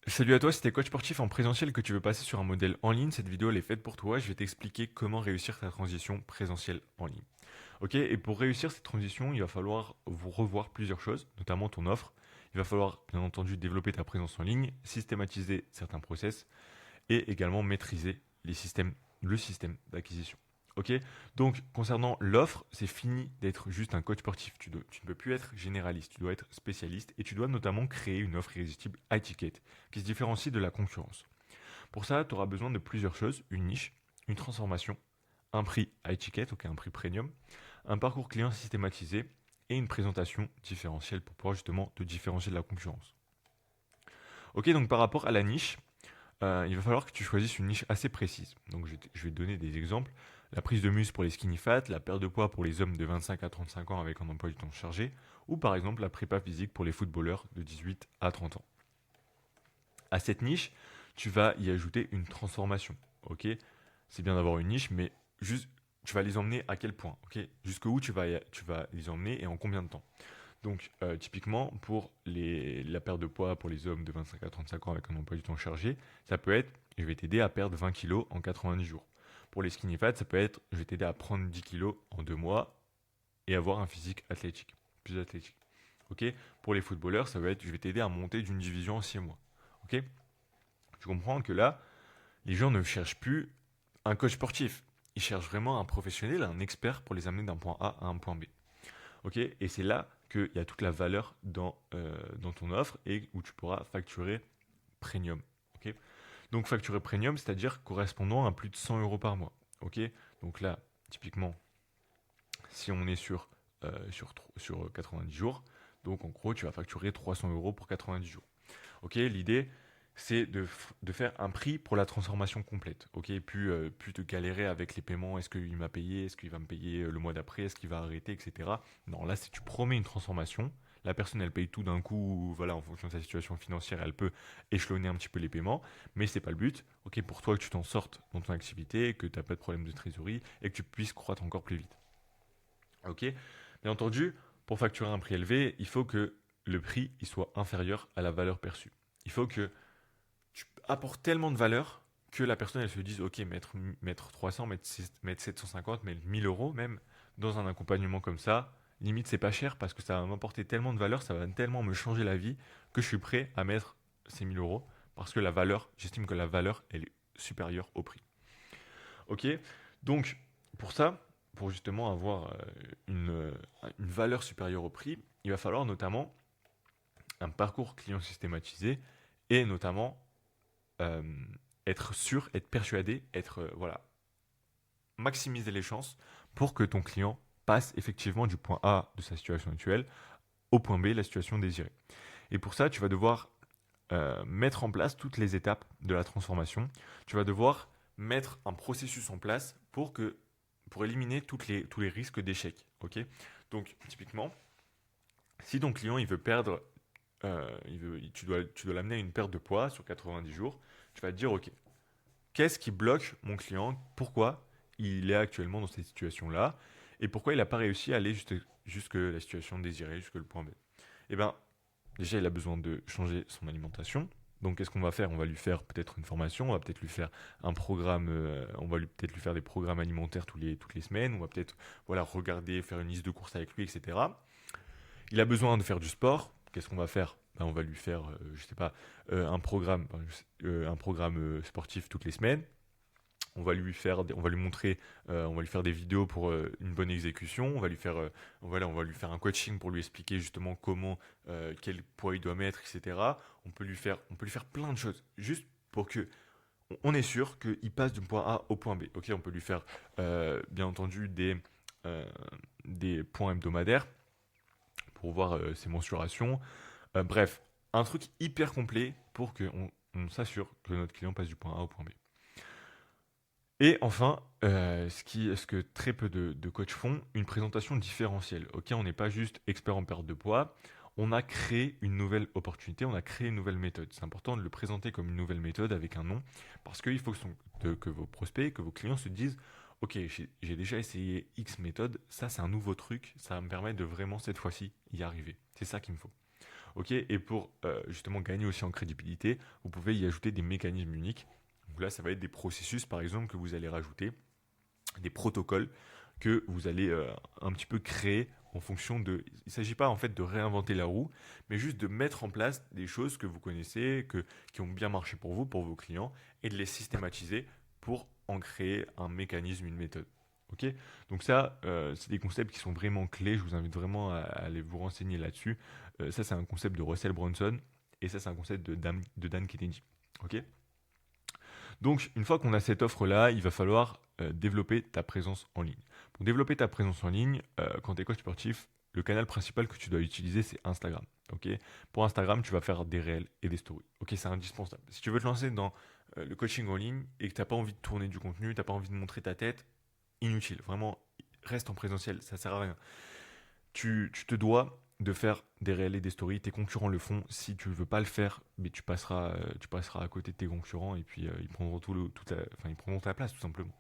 Salut à toi, si t'es coach sportif en présentiel et que tu veux passer sur un modèle en ligne, cette vidéo elle est faite pour toi. Je vais t'expliquer comment réussir ta transition présentielle en ligne. Ok, et pour réussir cette transition, il va falloir vous revoir plusieurs choses, notamment ton offre. Il va falloir bien entendu développer ta présence en ligne, systématiser certains process et également maîtriser le système d'acquisition. Ok, donc concernant l'offre, c'est fini d'être juste un coach sportif. Tu ne peux plus être généraliste, tu dois être spécialiste et tu dois notamment créer une offre irrésistible high ticket qui se différencie de la concurrence. Pour ça, tu auras besoin de plusieurs choses, une niche, une transformation, un prix high ticket, ok, un prix premium, un parcours client systématisé et une présentation différentielle pour pouvoir justement te différencier de la concurrence. Ok, donc par rapport à la niche, il va falloir que tu choisisses une niche assez précise. Donc je vais te donner des exemples. La prise de muscle pour les skinny fat, la perte de poids pour les hommes de 25 à 35 ans avec un emploi du temps chargé, ou par exemple la prépa physique pour les footballeurs de 18 à 30 ans. À cette niche, tu vas y ajouter une transformation. Ok, c'est bien d'avoir une niche, mais juste, tu vas les emmener à quel point. Ok, jusqu'où tu vas les emmener et en combien de temps. Donc, typiquement, pour la perte de poids pour les hommes de 25 à 35 ans avec un emploi du temps chargé, ça peut être je vais t'aider à perdre 20 kilos en 90 jours. Pour les skinny fat, ça peut être je vais t'aider à prendre 10 kilos en 2 mois et avoir un physique athlétique, plus athlétique. Ok. Pour les footballeurs, ça va être je vais t'aider à monter d'une division en 6 mois. Ok. Tu comprends que là, les gens ne cherchent plus un coach sportif. Ils cherchent vraiment un professionnel, un expert pour les amener d'un point A à un point B. Ok, et c'est là qu'il y a toute la valeur dans ton offre et où tu pourras facturer premium. Ok, donc facturer premium, c'est-à-dire correspondant à plus de 100 euros par mois. Ok, donc là, typiquement, si on est sur 90 jours, donc en gros, tu vas facturer 300 euros pour 90 jours. Ok, l'idée, c'est de faire un prix pour la transformation complète. Ok, plus de galérer avec les paiements. Est-ce qu'il m'a payé? Est-ce qu'il va me payer le mois d'après? Est-ce qu'il va arrêter, etc. Non, là, si tu promets une transformation, la personne, elle paye tout d'un coup. Voilà, en fonction de sa situation financière, elle peut échelonner un petit peu les paiements, mais c'est pas le but. Ok, pour toi, que tu t'en sortes dans ton activité, que tu n'as pas de problème de trésorerie et que tu puisses croître encore plus vite. Ok, bien entendu, pour facturer un prix élevé, il faut que le prix il soit inférieur à la valeur perçue. Il faut que tu apportes tellement de valeur que la personne elle se dise ok mettre 300, mettre 750, mettre 1000 euros même dans un accompagnement comme ça, limite c'est pas cher parce que ça va m'apporter tellement de valeur, ça va tellement me changer la vie que je suis prêt à mettre ces 1000 euros parce que la valeur, j'estime que la valeur elle est supérieure au prix. Ok, donc pour ça, pour justement avoir une valeur supérieure au prix, il va falloir notamment un parcours client systématisé et notamment euh, être sûr, être persuadé, être voilà, maximiser les chances pour que ton client passe effectivement du point A de sa situation actuelle au point B, la situation désirée. Et pour ça, tu vas devoir mettre en place toutes les étapes de la transformation. Tu vas devoir mettre un processus en place pour éliminer tous les risques d'échec. Ok. Donc typiquement, si ton client il veut perdre, tu dois l'amener à une perte de poids sur 90 jours, tu vas te dire ok, qu'est-ce qui bloque mon client? Pourquoi il est actuellement dans cette situation-là? Et pourquoi il n'a pas réussi à aller jusque la situation désirée, jusque le point B? Eh bien, déjà, il a besoin de changer son alimentation. Donc, qu'est-ce qu'on va faire? On va lui faire peut-être une formation, on va peut-être lui faire un programme, on va peut-être lui faire des programmes alimentaires toutes les semaines, on va peut-être voilà, regarder, faire une liste de courses avec lui, etc. Il a besoin de faire du sport. Qu'est-ce qu'on va faire? Ben, on va lui faire, je sais pas, un programme sportif toutes les semaines. On va lui montrer, on va lui faire des vidéos pour une bonne exécution. On va lui faire un coaching pour lui expliquer justement quel poids il doit mettre, etc. On peut lui faire plein de choses, juste pour que on est sûr qu'il passe du point A au point B. Ok, on peut lui faire bien entendu euh, des points hebdomadaires pour voir ses mensurations. Bref, un truc hyper complet pour qu'on on s'assure que notre client passe du point A au point B. Et enfin, ce que très peu de coachs font, une présentation différentielle. Ok, on n'est pas juste expert en perte de poids, on a créé une nouvelle opportunité, on a créé une nouvelle méthode. C'est important de le présenter comme une nouvelle méthode avec un nom, parce qu'il faut que vos prospects, que vos clients se disent, ok, j'ai déjà essayé X méthode, ça c'est un nouveau truc, ça va me permettre de vraiment cette fois-ci y arriver. C'est ça qu'il me faut. Ok, et pour justement gagner aussi en crédibilité, vous pouvez y ajouter des mécanismes uniques. Donc là, ça va être des processus, par exemple, que vous allez rajouter, des protocoles que vous allez un petit peu créer en fonction de... Il ne s'agit pas en fait de réinventer la roue, mais juste de mettre en place des choses que vous connaissez, qui ont bien marché pour vous, pour vos clients, et de les systématiser pour en créer un mécanisme, une méthode. Ok. Donc ça, c'est des concepts qui sont vraiment clés. Je vous invite vraiment à aller vous renseigner là-dessus. Ça, c'est un concept de Russell Brunson, et ça, c'est un concept de Dan Kennedy. Ok. Donc, une fois qu'on a cette offre-là, il va falloir développer ta présence en ligne. Pour développer ta présence en ligne, quand tu es coach sportif, le canal principal que tu dois utiliser, c'est Instagram. Ok. Pour Instagram, tu vas faire des réels et des stories. Ok, c'est indispensable. Si tu veux te lancer dans le coaching en ligne et que tu n'as pas envie de tourner du contenu, tu n'as pas envie de montrer ta tête, inutile. Vraiment, reste en présentiel, ça sert à rien. Tu te dois de faire des réels et des stories. Tes concurrents le font. Si tu ne veux pas le faire, mais tu passeras à côté de tes concurrents et puis ils prendront enfin, ils prendront ta place tout simplement.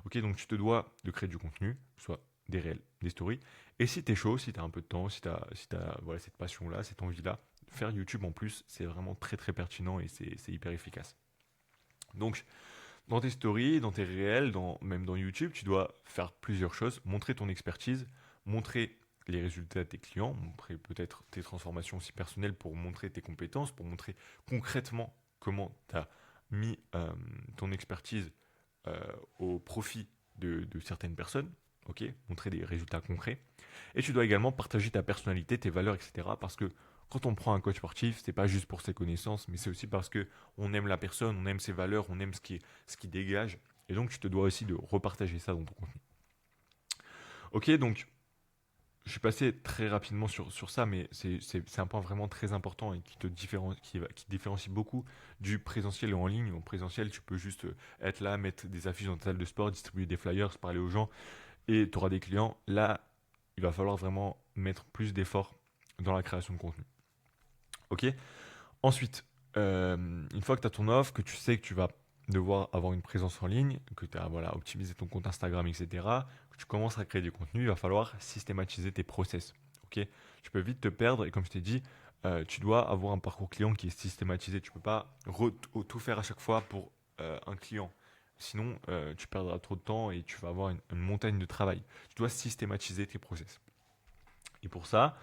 Ok, donc tu te dois de créer du contenu, soit des réels, des stories. Et si tu es chaud, si tu as un peu de temps, si t'as voilà, cette passion-là, cette envie-là, faire YouTube en plus, c'est vraiment très très pertinent et c'est hyper efficace. Donc, dans tes stories, dans tes réels, même dans YouTube, tu dois faire plusieurs choses. Montrer ton expertise, montrer les résultats de tes clients, montrer peut-être tes transformations aussi personnelles pour montrer tes compétences, pour montrer concrètement comment tu as mis ton expertise euh, au profit de certaines personnes. Ok, montrer des résultats concrets. Et tu dois également partager ta personnalité, tes valeurs, etc. Parce que quand on prend un coach sportif, c'est pas juste pour ses connaissances, mais c'est aussi parce que on aime la personne, on aime ses valeurs, on aime ce qui dégage. Et donc, tu te dois aussi de repartager ça dans ton contenu. Ok, donc je suis passé très rapidement sur ça, mais c'est un point vraiment très important et qui différencie beaucoup du présentiel et en ligne. En présentiel, tu peux juste être là, mettre des affiches dans ta salle de sport, distribuer des flyers, parler aux gens et tu auras des clients. Là, il va falloir vraiment mettre plus d'efforts dans la création de contenu. Ok. Ensuite, une fois que tu as ton offre, que tu sais que tu vas devoir avoir une présence en ligne, que tu as voilà, optimisé ton compte Instagram, etc., que tu commences à créer du contenu, il va falloir systématiser tes process. Ok. Tu peux vite te perdre et comme je t'ai dit, tu dois avoir un parcours client qui est systématisé. Tu ne peux pas tout faire à chaque fois pour un client. Sinon, tu perdras trop de temps et tu vas avoir une montagne de travail. Tu dois systématiser tes process. Et pour ça,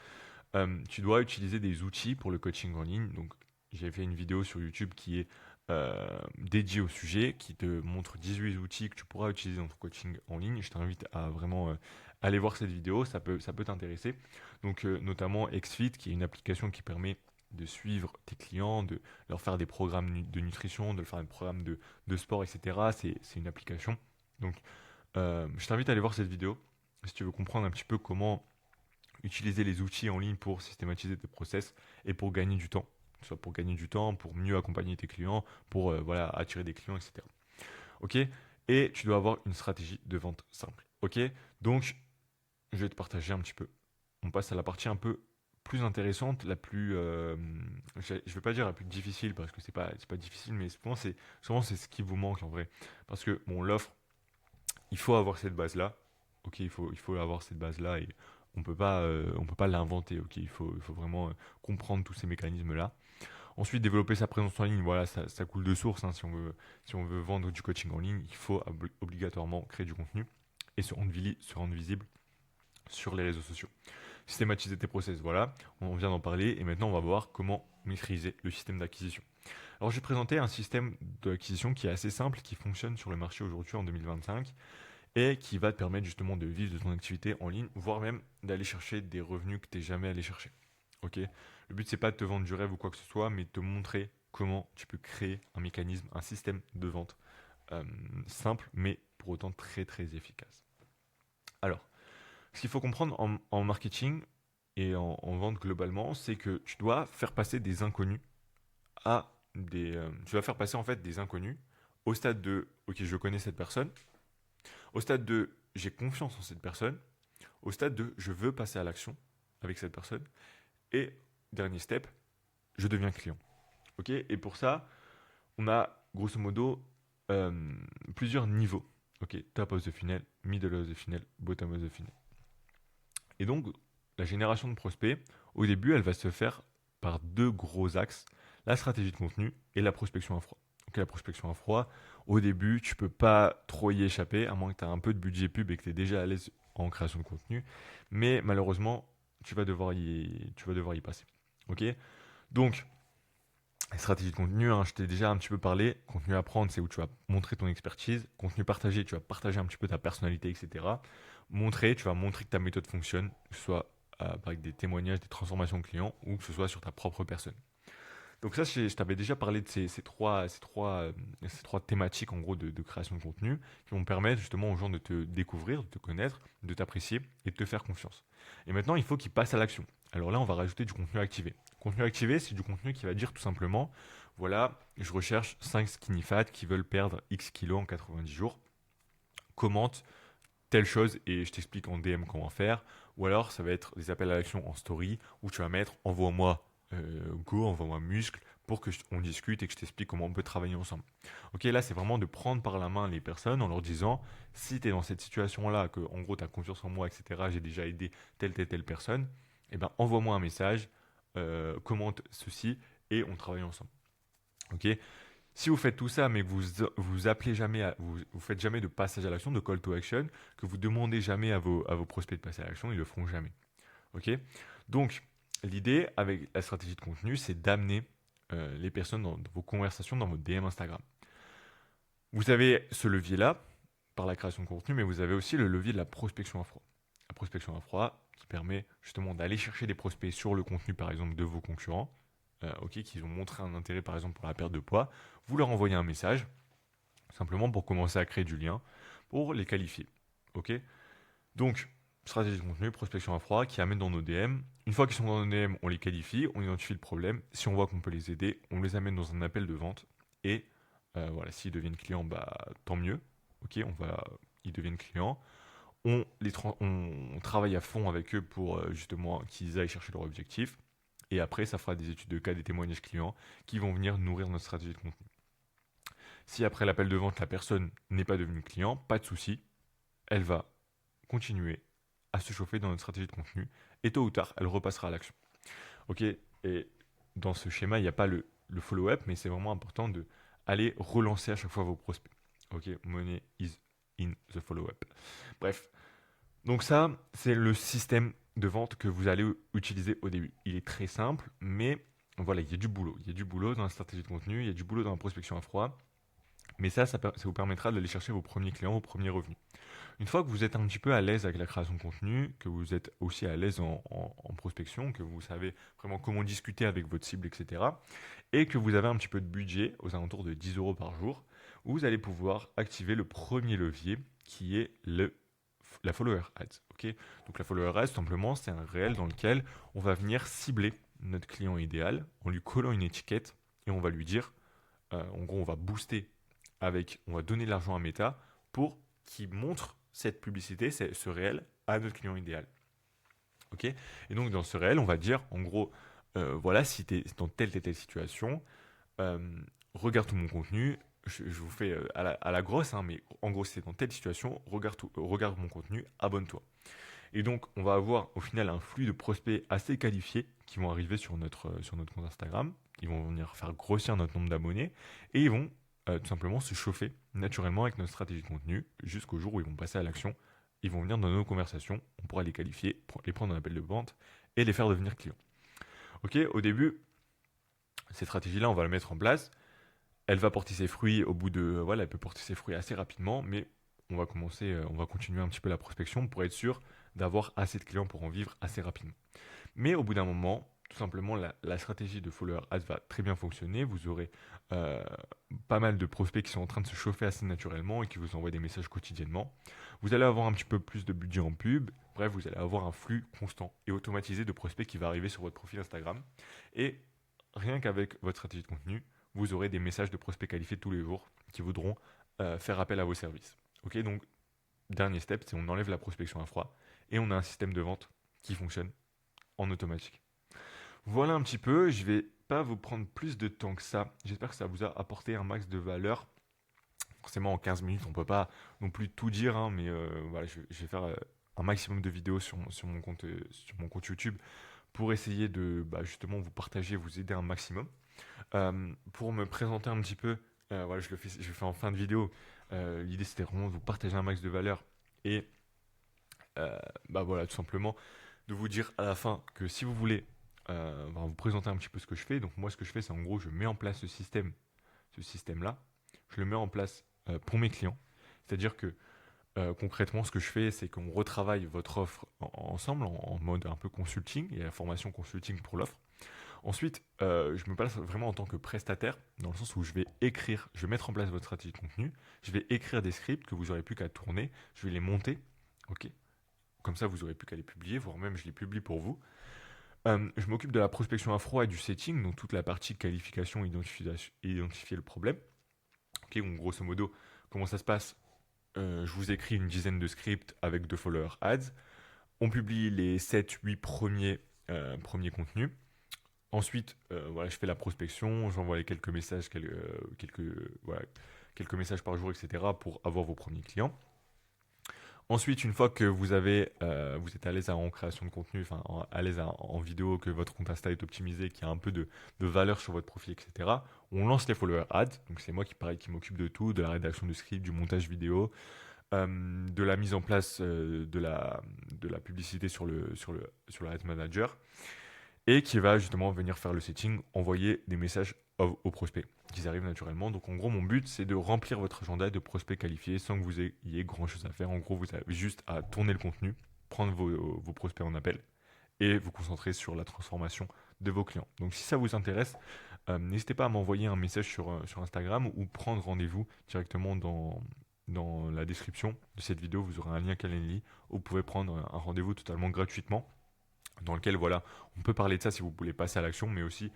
tu dois utiliser des outils pour le coaching en ligne. Donc, j'ai fait une vidéo sur YouTube qui est dédiée au sujet, qui te montre 18 outils que tu pourras utiliser dans ton coaching en ligne. Je t'invite à vraiment aller voir cette vidéo, ça peut t'intéresser. Donc, notamment XFIT, qui est une application qui permet de suivre tes clients, de leur faire des programmes de nutrition, de leur faire des programmes de sport, etc. C'est une application. Donc, je t'invite à aller voir cette vidéo si tu veux comprendre un petit peu comment utiliser les outils en ligne pour systématiser tes process et pour gagner du temps. Soit pour gagner du temps, pour mieux accompagner tes clients, pour voilà, attirer des clients, etc. Ok. Et tu dois avoir une stratégie de vente simple. Ok. Donc, je vais te partager un petit peu. On passe à la partie un peu plus intéressante, la plus, je vais pas dire la plus difficile parce que c'est pas difficile, mais souvent c'est ce qui vous manque en vrai. Parce que bon, l'offre, il faut avoir cette base là. Ok, il faut avoir cette base là et on peut pas l'inventer. Ok, il faut vraiment comprendre tous ces mécanismes là. Ensuite, développer sa présence en ligne, voilà, ça coule de source, hein. Si on veut vendre du coaching en ligne, il faut obligatoirement créer du contenu et se rendre visible sur les réseaux sociaux. Systématiser tes process, voilà, on vient d'en parler et maintenant on va voir comment maîtriser le système d'acquisition. Alors je vais te présenter un système d'acquisition qui est assez simple, qui fonctionne sur le marché aujourd'hui en 2025 et qui va te permettre justement de vivre de ton activité en ligne, voire même d'aller chercher des revenus que tu n'es jamais allé chercher. Ok. Le but c'est pas de te vendre du rêve ou quoi que ce soit, mais de te montrer comment tu peux créer un mécanisme, un système de vente simple, mais pour autant très très efficace. Alors, ce qu'il faut comprendre en marketing et en vente globalement, c'est que tu dois faire passer des inconnus tu dois faire passer en fait des inconnus au stade de ok, je connais cette personne, au stade de j'ai confiance en cette personne, au stade de je veux passer à l'action avec cette personne, et dernier step, je deviens client. Ok. Et pour ça, on a grosso modo euh, plusieurs niveaux. Ok, top of the funnel, middle of the funnel, bottom of the funnel. Et donc, la génération de prospects, au début, elle va se faire par deux gros axes, la stratégie de contenu et la prospection à froid. Donc la prospection à froid, au début, tu peux pas trop y échapper, à moins que tu aies un peu de budget pub et que tu es déjà à l'aise en création de contenu. Mais malheureusement, tu vas devoir y passer. Ok. Donc, stratégie de contenu, hein, je t'ai déjà un petit peu parlé. Contenu à prendre, c'est où tu vas montrer ton expertise. Contenu partagé, tu vas partager un petit peu ta personnalité, etc. Montrer, tu vas montrer que ta méthode fonctionne, que ce soit avec des témoignages, des transformations clients ou que ce soit sur ta propre personne. Donc ça, je t'avais déjà parlé de ces trois thématiques en gros de création de contenu qui vont permettre justement aux gens de te découvrir, de te connaître, de t'apprécier et de te faire confiance. Et maintenant, il faut qu'ils passent à l'action. Alors là, on va rajouter du contenu activé. Contenu activé, c'est du contenu qui va dire tout simplement, voilà, je recherche 5 skinny fat qui veulent perdre X kilos en 90 jours. Commente telle chose et je t'explique en DM comment faire. Ou alors, ça va être des appels à l'action en story où tu vas mettre envoie-moi go, envoie-moi muscle pour que on discute et que je t'explique comment on peut travailler ensemble. Ok, là, c'est vraiment de prendre par la main les personnes en leur disant si tu es dans cette situation-là, que en gros, tu as confiance en moi, etc., j'ai déjà aidé telle personne, eh ben, envoie-moi un message, commente ceci et on travaille ensemble. Ok, si vous faites tout ça, mais que vous appelez jamais, vous faites jamais de passage à l'action, de call to action, que vous demandez jamais à vos prospects de passer à l'action, ils le feront jamais. Ok. Donc, l'idée avec la stratégie de contenu, c'est d'amener les personnes dans vos conversations, dans votre DM Instagram. Vous avez ce levier-là par la création de contenu, mais vous avez aussi le levier de la prospection à froid. La prospection à froid qui permet justement d'aller chercher des prospects sur le contenu, par exemple, de vos concurrents, ok, qui ont montré un intérêt, par exemple, pour la perte de poids. Vous leur envoyez un message, simplement pour commencer à créer du lien, pour les qualifier. Ok. Donc, stratégie de contenu, prospection à froid, qui amène dans nos DM. Une fois qu'ils sont dans nos DM, on les qualifie, on identifie le problème. Si on voit qu'on peut les aider, on les amène dans un appel de vente. Et voilà, s'ils deviennent clients, bah, tant mieux. Ok, ils deviennent clients. On travaille à fond avec eux pour justement qu'ils aillent chercher leur objectif. Et après, ça fera des études de cas, des témoignages clients qui vont venir nourrir notre stratégie de contenu. Si après l'appel de vente, la personne n'est pas devenue client, pas de souci, elle va continuer à se chauffer dans notre stratégie de contenu et tôt ou tard, elle repassera à l'action. Ok. Et dans ce schéma, il n'y a pas le follow-up, mais c'est vraiment important de aller relancer à chaque fois vos prospects. Ok, money is in the follow-up. Bref, donc ça, c'est le système de vente que vous allez utiliser au début. Il est très simple, mais voilà, il y a du boulot. Il y a du boulot dans la stratégie de contenu, il y a du boulot dans la prospection à froid. Mais ça vous permettra d'aller chercher vos premiers clients, vos premiers revenus. Une fois que vous êtes un petit peu à l'aise avec la création de contenu, que vous êtes aussi à l'aise en prospection, que vous savez vraiment comment discuter avec votre cible, etc., et que vous avez un petit peu de budget, aux alentours de 10 euros par jour, vous allez pouvoir activer le premier levier qui est la follower ads. Ok. Donc la follower ads, simplement, c'est un réel dans lequel on va venir cibler notre client idéal en lui collant une étiquette et on va lui dire, en gros, on va booster on va donner de l'argent à Meta pour qu'il montre cette publicité, ce réel, à notre client idéal. Ok. Et donc dans ce réel, on va dire, en gros, voilà, si tu es dans telle situation, euh, regarde tout mon contenu. Je vous fais à la grosse, hein, mais en gros, si tu es dans telle situation, regarde mon contenu, abonne-toi. Et donc, on va avoir au final un flux de prospects assez qualifiés qui vont arriver sur notre compte Instagram. Ils vont venir faire grossir notre nombre d'abonnés et ils vont tout simplement se chauffer naturellement avec notre stratégie de contenu jusqu'au jour où ils vont passer à l'action. Ils vont venir dans nos conversations, on pourra les qualifier, les prendre en appel de vente et les faire devenir clients. Ok, au début, cette stratégie-là, on va la mettre en place. Elle va porter ses fruits au bout de, voilà, elle peut porter ses fruits assez rapidement, mais on va continuer un petit peu la prospection pour être sûr d'avoir assez de clients pour en vivre assez rapidement. Mais au bout d'un moment, tout simplement, la stratégie de follower ads va très bien fonctionner. Vous aurez euh, pas mal de prospects qui sont en train de se chauffer assez naturellement et qui vous envoient des messages quotidiennement. Vous allez avoir un petit peu plus de budget en pub. Bref, vous allez avoir un flux constant et automatisé de prospects qui va arriver sur votre profil Instagram. Et rien qu'avec votre stratégie de contenu, vous aurez des messages de prospects qualifiés tous les jours qui voudront faire appel à vos services. Ok, donc dernier step, c'est on enlève la prospection à froid et on a un système de vente qui fonctionne en automatique. Voilà un petit peu, je vais pas vous prendre plus de temps que ça. J'espère que ça vous a apporté un max de valeur. Forcément, en 15 minutes, on peut pas non plus tout dire, hein, mais voilà, je vais faire un maximum de vidéos sur mon compte YouTube pour essayer de justement vous partager, vous aider un maximum. Pour me présenter un petit peu, voilà, je le fais en fin de vidéo. L'idée c'était vraiment de vous partager un max de valeur et voilà, tout simplement de vous dire à la fin que si vous voulez vous présenter un petit peu ce que je fais. Donc moi ce que je fais c'est en gros je mets en place ce système-là, je le mets en place pour mes clients. C'est-à-dire que concrètement ce que je fais c'est qu'on retravaille votre offre ensemble en mode un peu consulting, il y a la formation consulting pour l'offre. Ensuite, je me place vraiment en tant que prestataire, dans le sens où je vais mettre en place votre stratégie de contenu, je vais écrire des scripts que vous n'aurez plus qu'à tourner, je vais les monter, ok. Comme ça, vous n'aurez plus qu'à les publier, voire même je les publie pour vous. Je m'occupe de la prospection à froid et du setting, donc toute la partie qualification, identifier le problème. Ok, donc grosso modo, comment ça se passe? Je vous écris une dizaine de scripts avec 2 followers ads. On publie les 7-8 premiers contenus. Ensuite, voilà, je fais la prospection, j'envoie les quelques messages, quelques messages par jour, etc. pour avoir vos premiers clients. Ensuite, une fois que vous êtes à l'aise en création de contenu, enfin à l'aise en vidéo, que votre compte Insta est optimisé, qu'il y a un peu de valeur sur votre profil, etc. On lance les follower ads. Donc c'est moi qui m'occupe de tout, de la rédaction du script, du montage vidéo, de la mise en place de la publicité sur le Ads Manager et qui va justement venir faire le setting, envoyer des messages aux prospects qui arrivent naturellement. Donc en gros, mon but, c'est de remplir votre agenda de prospects qualifiés sans que vous ayez grand-chose à faire. En gros, vous avez juste à tourner le contenu, prendre vos prospects en appel et vous concentrer sur la transformation de vos clients. Donc si ça vous intéresse, n'hésitez pas à m'envoyer un message sur Instagram ou prendre rendez-vous directement dans la description de cette vidéo. Vous aurez un lien Calendly où vous pouvez prendre un rendez-vous totalement gratuitement dans lequel voilà, on peut parler de ça si vous voulez passer à l'action, mais aussi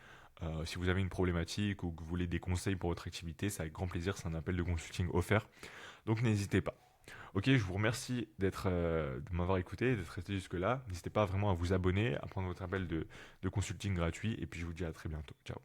si vous avez une problématique ou que vous voulez des conseils pour votre activité, c'est avec grand plaisir, c'est un appel de consulting offert, donc n'hésitez pas. Ok, je vous remercie de m'avoir écouté, d'être resté jusque-là. N'hésitez pas vraiment à vous abonner, à prendre votre appel de consulting gratuit, et puis je vous dis à très bientôt. Ciao.